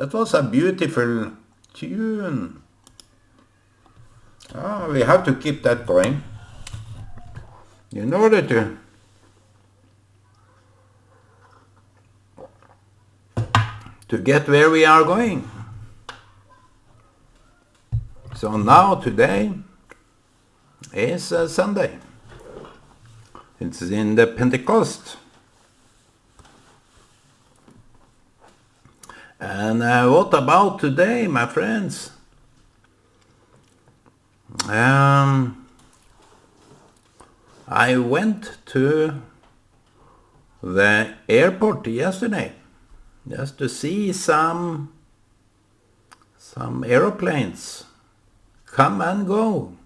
That was a beautiful tune. We have to keep that going in order to get where we are going. So now today is Sunday. It's in the Pentecost. And what about today, my friends? I went to the airport yesterday just to see some aeroplanes come and go.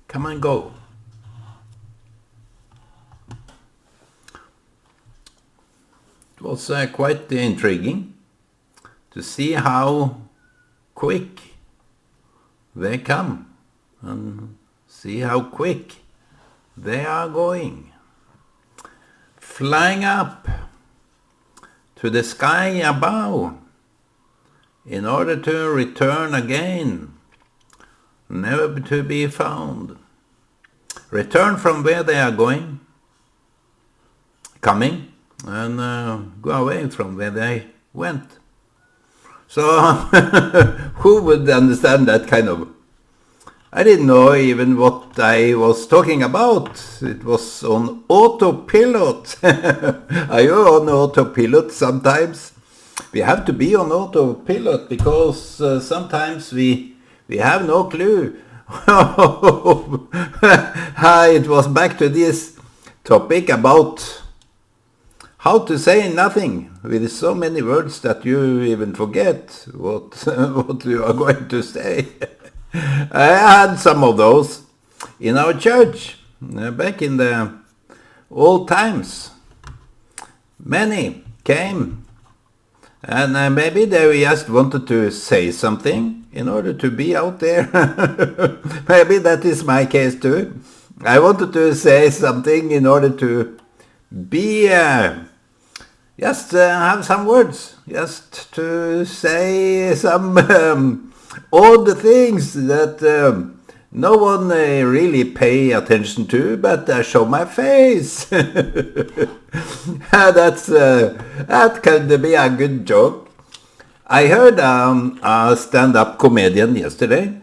Come and go. It was quite intriguing to see how quick they come and see how quick they are going. Flying up to the sky above in order to return again, never to be found. Return from where they are going, coming, and go away from where they went. So who would understand that kind of... I didn't know even what I was talking about. It was on autopilot. Are you on autopilot sometimes? We have to be on autopilot because sometimes we have no clue. It was back to this topic about how to say nothing with so many words that you even forget what you are going to say. I had some of those in our church back in the old times. Many came and maybe they just wanted to say something in order to be out there. Maybe that is my case too. I wanted to say something in order to be... just have some words, just to say some odd things that no one really pay attention to, but I show my face. That can be a good joke. I heard a stand-up comedian yesterday,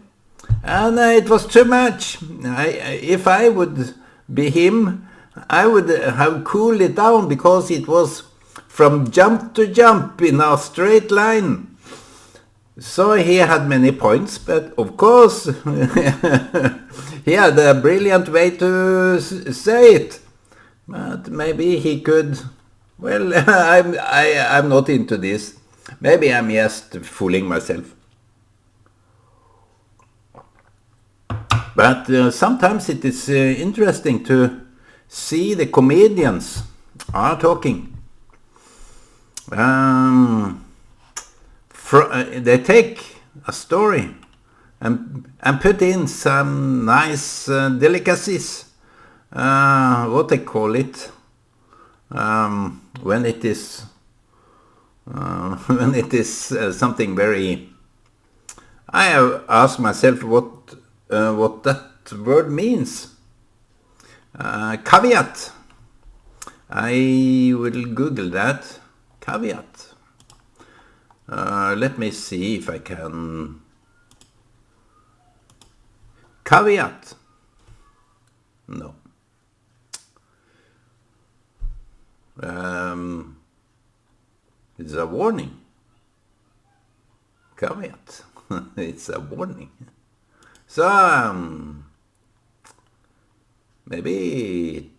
and it was too much. If I would be him, I would have cooled it down because it was from jump to jump in a straight line. So he had many points, but of course he had a brilliant way to say it. But maybe he could... Well, I'm not into this. Maybe I'm just fooling myself. But sometimes it is interesting to see the comedians are talking. They take a story and put in some nice delicacies. What they call it when it is something very... I have asked myself what that word means. Caveat. I will Google that. Caveat. Let me see if I can... Caveat. No. It's a warning. Caveat. It's a warning. So, maybe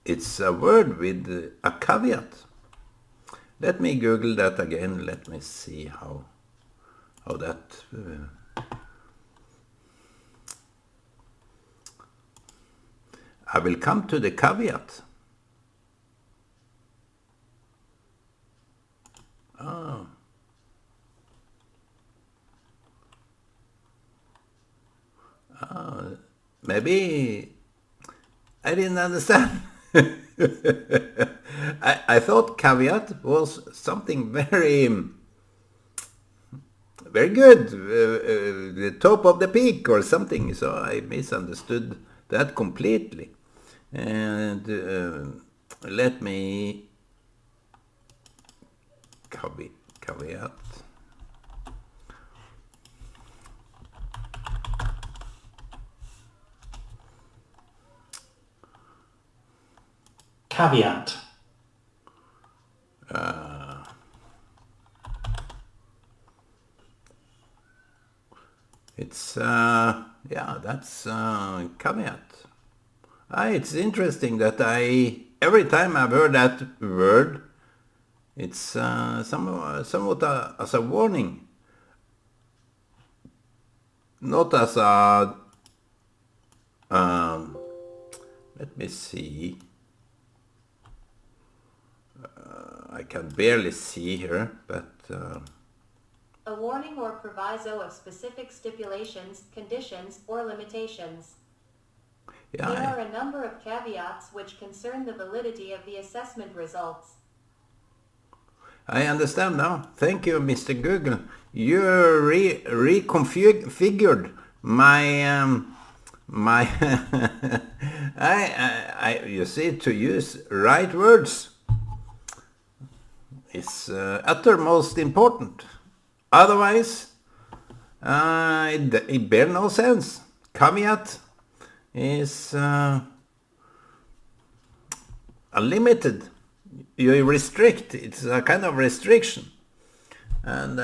it's a word with a caveat. Let me Google that again. Let me see how that... I will come to the caveat. maybe I didn't understand. I thought caveat was something very good, the top of the peak or something, so I misunderstood that completely. And let me caveat. Caveat. It's yeah, that's caveat. It's interesting that every time I've heard that word, it's somewhat as a warning, not as a let me see. I can barely see here, but a warning or proviso of specific stipulations, conditions, or limitations. yeah, There are a number of caveats which concern the validity of the assessment results. I understand now. Thank you, Mr. Google. You reconfigured my my I you see, to use right words is uttermost important. Otherwise, it bear no sense. Caveat is unlimited. You restrict. It's a kind of restriction, and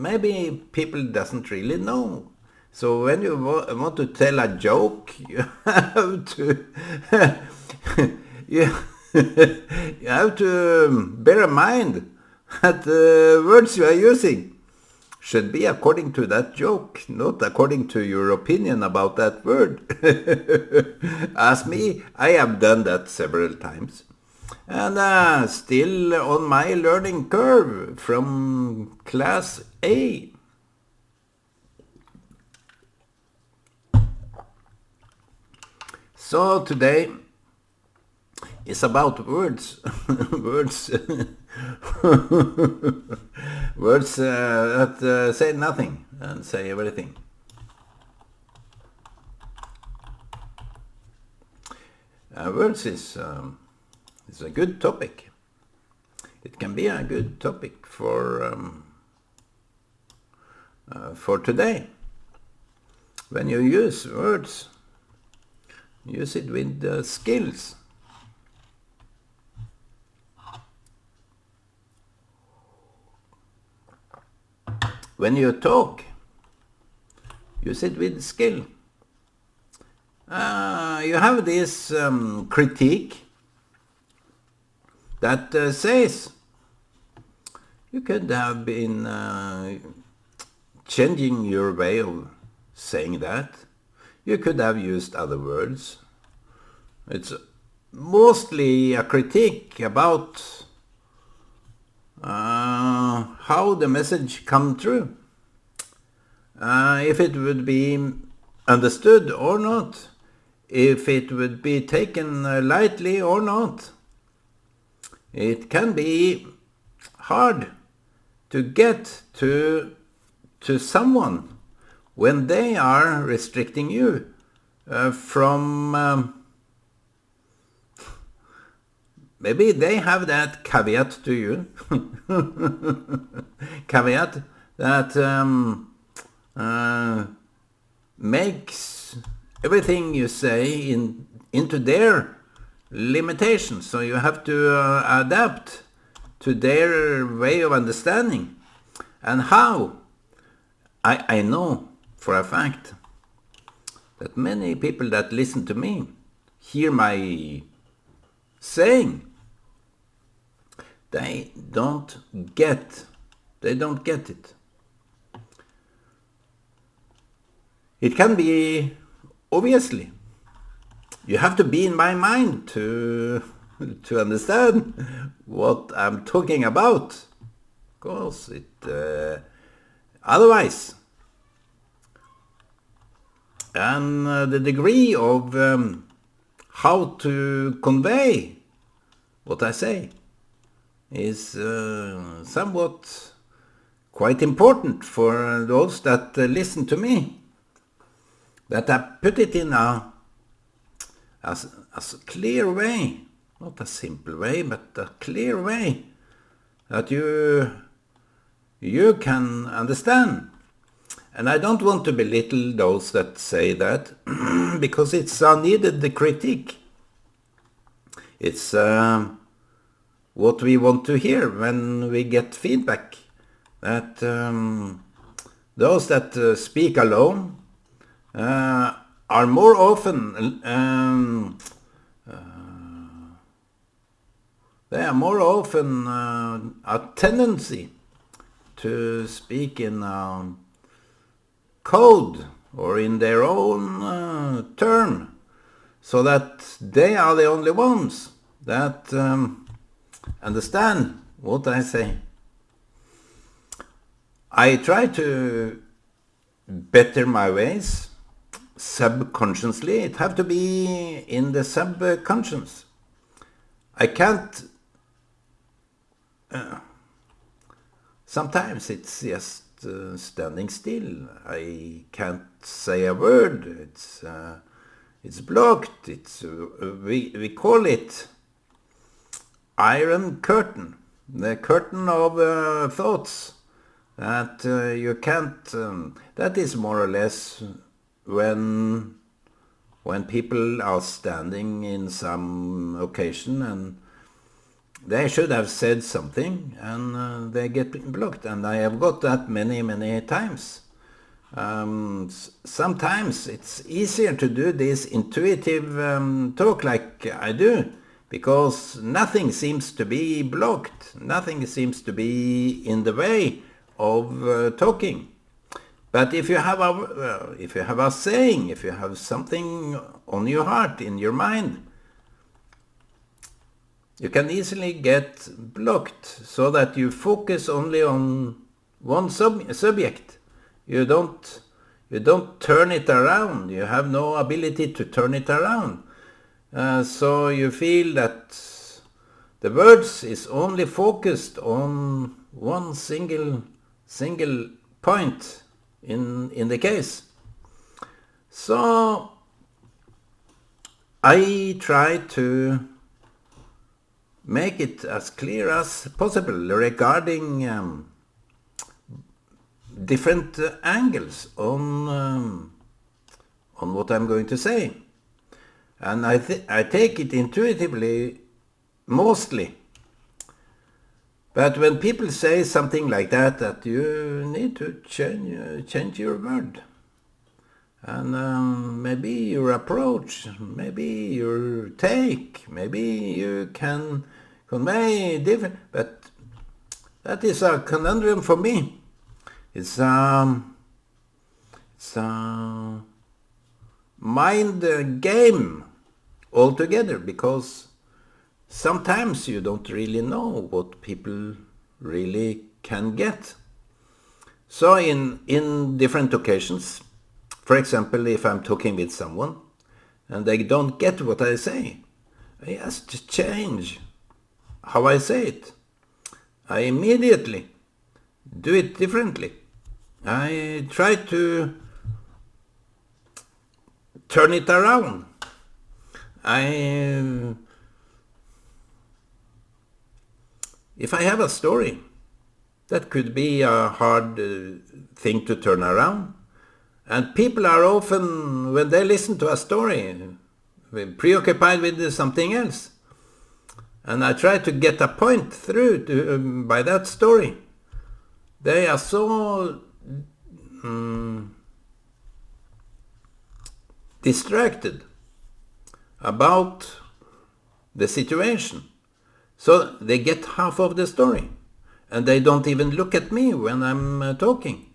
maybe people doesn't really know. So when you want to tell a joke, you have to you, you have to bear in mind that the words you are using should be according to that joke, not according to your opinion about that word. As me, I have done that several times. And still on my learning curve from class A. So today is about words. Words. Words that say nothing and say everything. Words is a good topic. It can be a good topic for today. When you use words, use it with skills. When you talk, use it with skill. You have this critique that says you could have been changing your way of saying that. You could have used other words. It's mostly a critique about how the message come through. If it would be understood or not. If it would be taken lightly or not. It can be hard to get to someone when they are restricting you from maybe they have that caveat to you. Caveat that makes everything you say into their limitations. So you have to adapt to their way of understanding. And how? I know for a fact that many people that listen to me hear my saying. They don't get it. It can be, obviously, you have to be in my mind to understand what I'm talking about. Of course, otherwise, And the degree of how to convey what I say is somewhat quite important for those that listen to me. That I put it in a clear way, not a simple way, but a clear way that you can understand. And I don't want to belittle those that say that, because it's a needed critique. It's what we want to hear when we get feedback. That those that speak alone are more often they are more often a tendency to speak in code or in their own term, so that they are the only ones that understand what I say. I try to better my ways subconsciously. It have to be in the subconscious. I can't. Sometimes it's just standing still. I can't say a word. It's blocked. We call it iron curtain, the curtain of thoughts. That you can't. That is more or less when people are standing in some occasion and they should have said something and they get blocked. And I have got that many times. Sometimes it's easier to do this intuitive talk like I do, because nothing seems to be blocked. Nothing seems to be in the way of talking. But if you have a saying, if you have something on your heart, in your mind, you can easily get blocked, so that you focus only on one subject. You don't turn it around. You have no ability to turn it around. So you feel that the words is only focused on one single point in the case. So I try to make it as clear as possible regarding different angles on what I'm going to say. And I take it intuitively mostly. But when people say something like that you need to change your word. And maybe your approach, maybe your take, maybe you can convey different. But that is a conundrum for me. It's a mind game altogether, because sometimes you don't really know what people really can get. So in different occasions, for example, if I'm talking with someone and they don't get what I say, I have to change how I say it. I immediately do it differently. I try to turn it around. If I have a story, that could be a hard thing to turn around. And people are often, when they listen to a story, preoccupied with something else. And I try to get a point through by that story. They are so distracted about the situation. So they get half of the story. And they don't even look at me when I'm talking.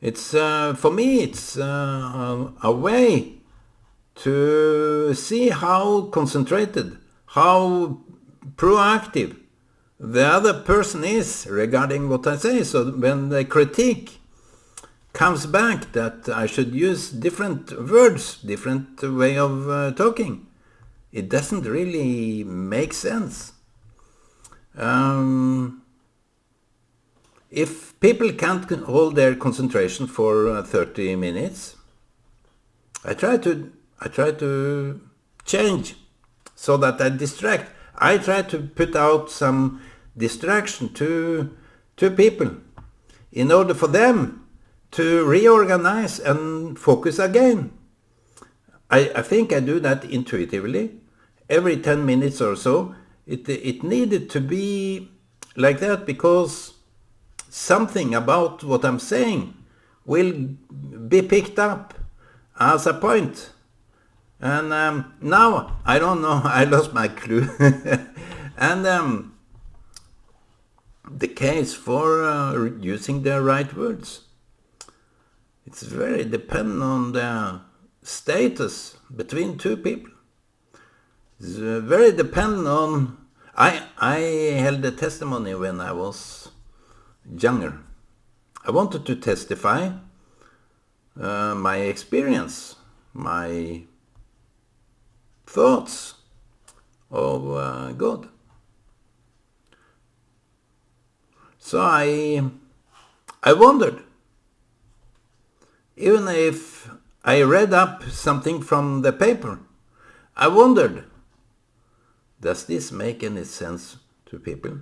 It's for me, it's a way to see how concentrated, how proactive the other person is regarding what I say. So when they critique, comes back that I should use different words, different way of talking. It doesn't really make sense. If people can't hold their concentration for 30 minutes, I try to change so that I distract. I try to put out some distraction to people in order for them to reorganize and focus again. I think I do that intuitively. Every 10 minutes or so, it needed to be like that, because something about what I'm saying will be picked up as a point. And now, I don't know, I lost my clue. And the case for using the right words. It's very dependent on the status between two people. It's very dependent on... I held a testimony when I was younger. I wanted to testify my experience, my thoughts of God. So I wondered, even if I read up something from the paper, I wondered, does this make any sense to people?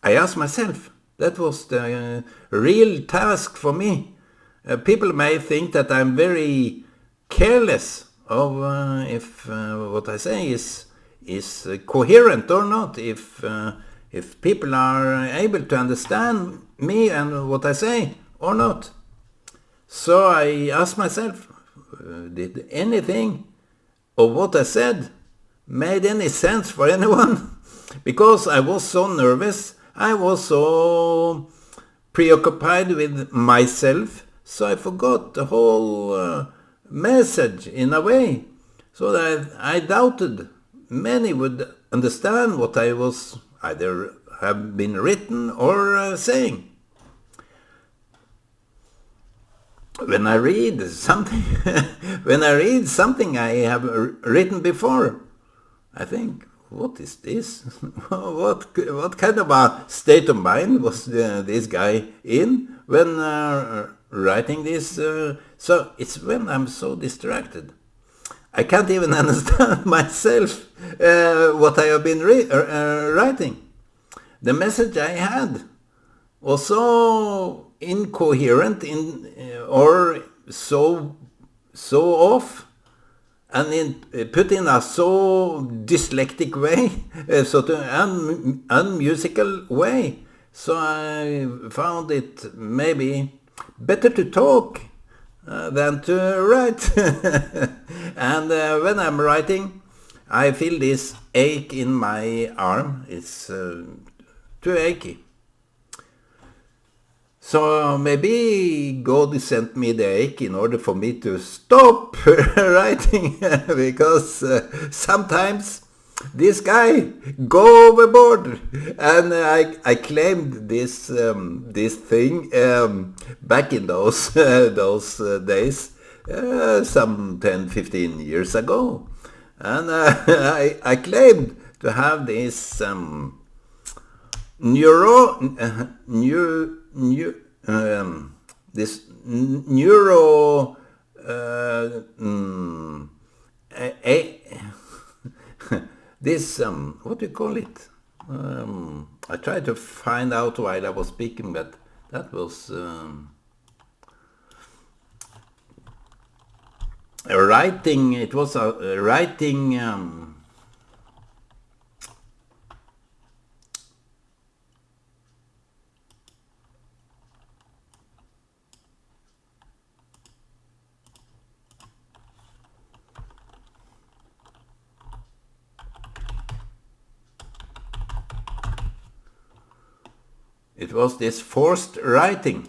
I asked myself. That was the real task for me. People may think that I'm very careless of if what I say is coherent or not, if people are able to understand me and what I say or not. So I asked myself, did anything of what I said made any sense for anyone? Because I was so nervous, I was so preoccupied with myself, so I forgot the whole message in a way. So that I doubted many would understand what I was either have been written or saying. When I read something, I have written before, I think, what is this? what kind of a state of mind was this guy in when writing this? So it's when I'm so distracted. I can't even understand myself what I have been writing. The message I had was so incoherent or so off, and put in a so dyslexic way, so to unmusical way. So I found it maybe better to talk than to write. And when I'm writing, I feel this ache in my arm. It's too achy. So maybe God sent me the ache in order for me to stop writing, because sometimes this guy go overboard, and I claimed this thing back in those days, some 10-15 years ago, and I claimed to have this this neuro this what do you call it? I tried to find out while I was speaking, but that was a writing. It was a writing. It was this forced writing.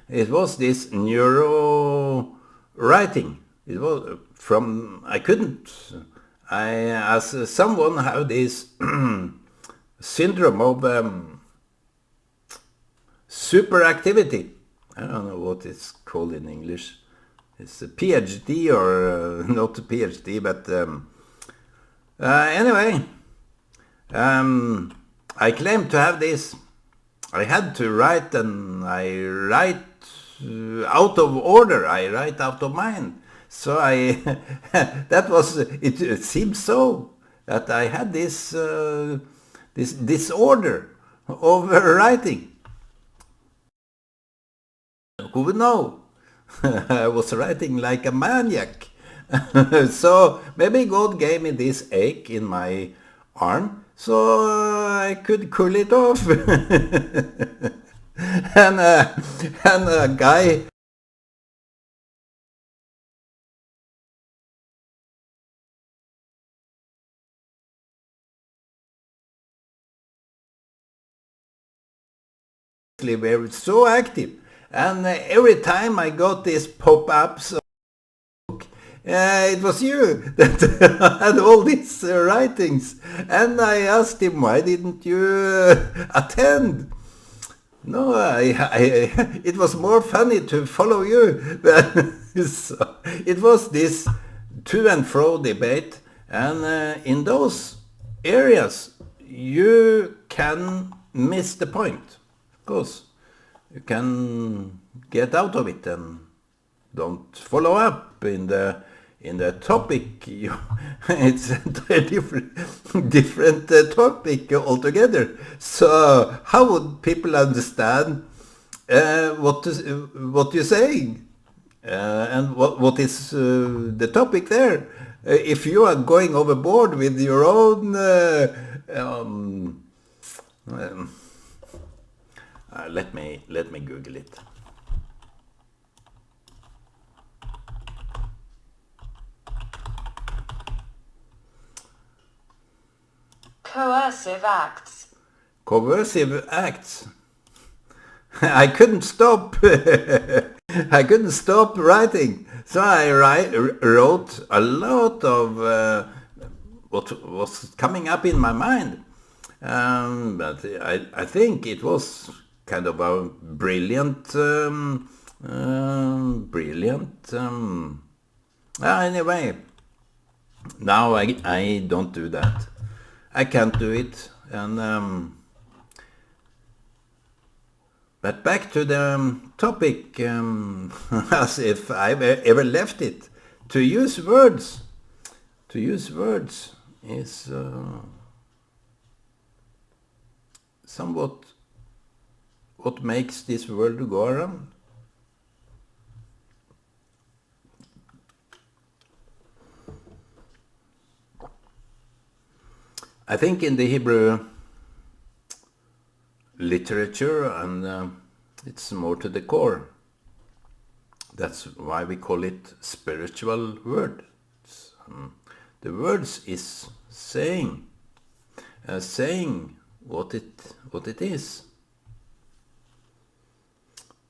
It was this neuro writing. It was from, as someone have this syndrome of superactivity. I don't know what it's called in English. It's a PhD or not a PhD, but anyway, I claim to have this. I had to write, and I write out of order. I write out of mind. So that was it. It seems so that I had this this disorder of writing. Who would know? I was writing like a maniac. So maybe God gave me this ache in my arm so I could cool it off. and a guy were so active, and every time I got these pop-ups, it was you that had all these writings, and I asked him, why didn't you attend? No, it was more funny to follow you. So it was this to and fro debate, and in those areas you can miss the point. Of course, you can get out of it and don't follow up in the topic. It's a different topic altogether. So how would people understand what you're saying and what is the topic there? If you are going overboard with your own let me Google it. Coercive acts. Coercive acts. I couldn't stop. I couldn't stop writing. So I wrote a lot of what was coming up in my mind. But I think it was kind of a brilliant, anyway, now I don't do that. I can't do it. And but back to the topic, as if I've ever left it. To use words is somewhat what makes this world go around. I think in the Hebrew literature, and it's more to the core. That's why we call it spiritual word. The words is saying what it is.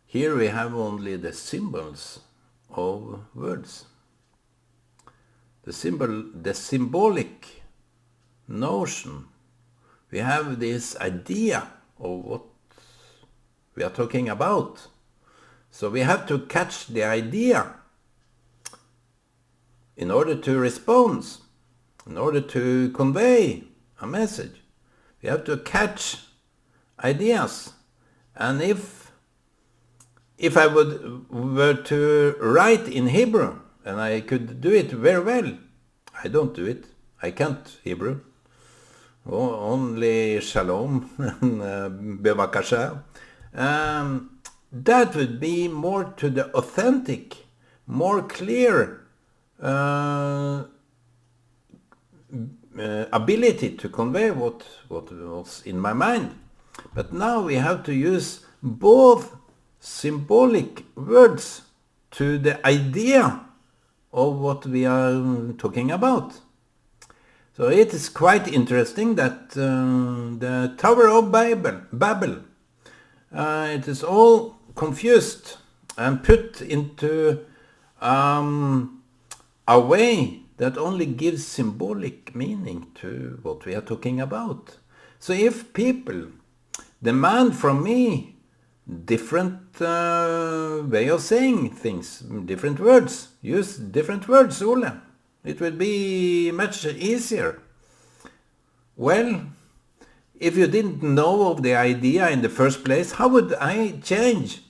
Here we have only the symbols of words. The symbolic notion. We have this idea of what we are talking about. So we have to catch the idea in order to respond, in order to convey a message. We have to catch ideas. And if I were to write in Hebrew, and I could do it very well, I don't do it. I can't Hebrew. Only shalom and bevakasha. That would be more to the authentic, more clear ability to convey what was in my mind. But now we have to use both symbolic words to the idea of what we are talking about. So it is quite interesting that the Tower of Babel, it is all confused and put into a way that only gives symbolic meaning to what we are talking about. So if people demand from me different way of saying things, different words. Use different words, Ole. It would be much easier. Well, if you didn't know of the idea in the first place, how would I change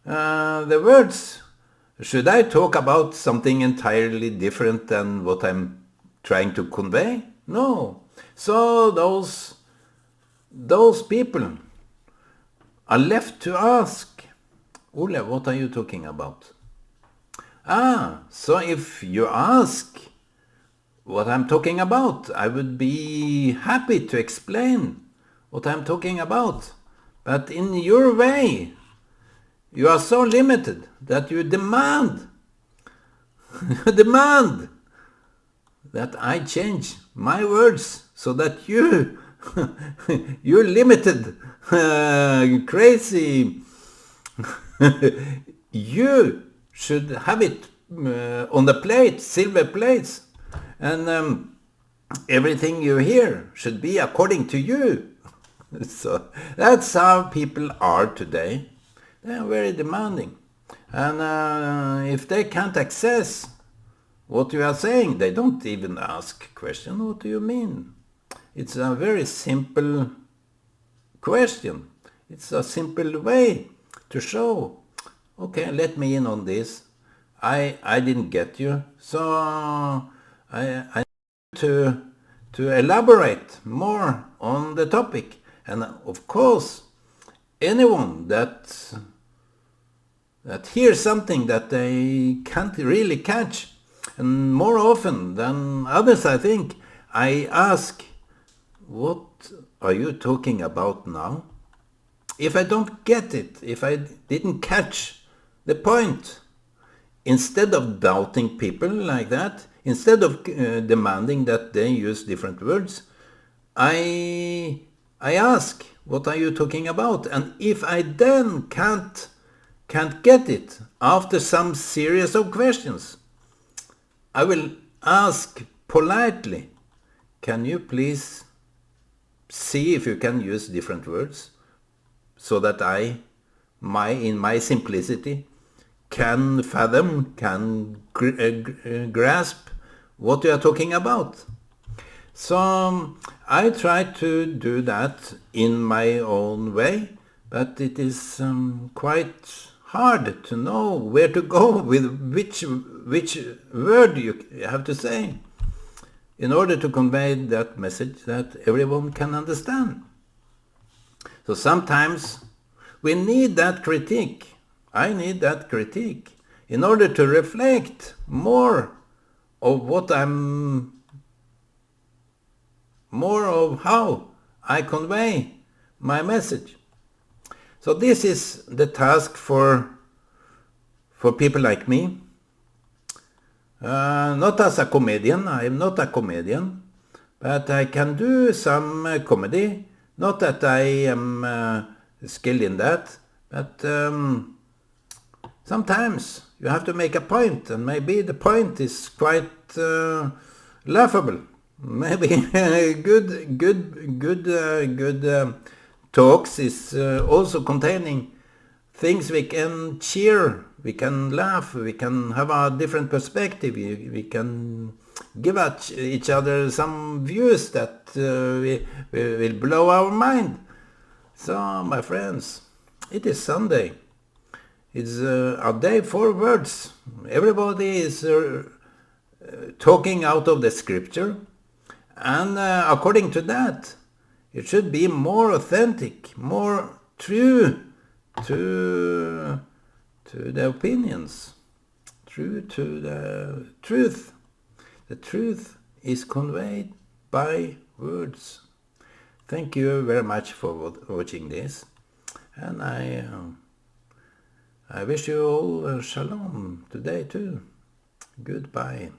the words? Should I talk about something entirely different than what I'm trying to convey? No. So those people are left to ask, Ole, what are you talking about? So if you ask what I'm talking about, I would be happy to explain what I'm talking about. But in your way, you are so limited that you demand that I change my words so that you limited, crazy, you should have it on the plate, silver plates, and everything you hear should be according to you. So that's how people are today. They are very demanding. And if they can't access what you are saying, they don't even ask question, what do you mean? It's a very simple question. It's a simple way to show, okay, let me in on this. I didn't get you, so I need to elaborate more on the topic. And of course, anyone that hears something that they can't really catch, and more often than others, I think, I ask, what are you talking about now? If I don't get it, if I didn't catch the point, instead of doubting people like that, instead of demanding that they use different words, I ask, what are you talking about? And if I then can't get it after some series of questions, I will ask politely, can you please see if you can use different words so that in my simplicity, can fathom, can grasp what you are talking about. So I try to do that in my own way, but it is quite hard to know where to go with which word you have to say in order to convey that message that everyone can understand. So sometimes we need that critique. I need that critique in order to reflect more of how I convey my message. So this is the task for people like me. Not as a comedian, I am not a comedian, but I can do some comedy. Not that I am skilled in that, but sometimes you have to make a point, and maybe the point is quite laughable. Maybe good talks is also containing things we can cheer, we can laugh, we can have a different perspective, we can give each other some views that will blow our mind. So, my friends, it is Sunday. It's a day for words. Everybody is talking out of the scripture, and according to that, it should be more authentic, more true to the opinions, true to the truth. The truth is conveyed by words. Thank you very much for watching this, and I wish you all shalom today too. Goodbye.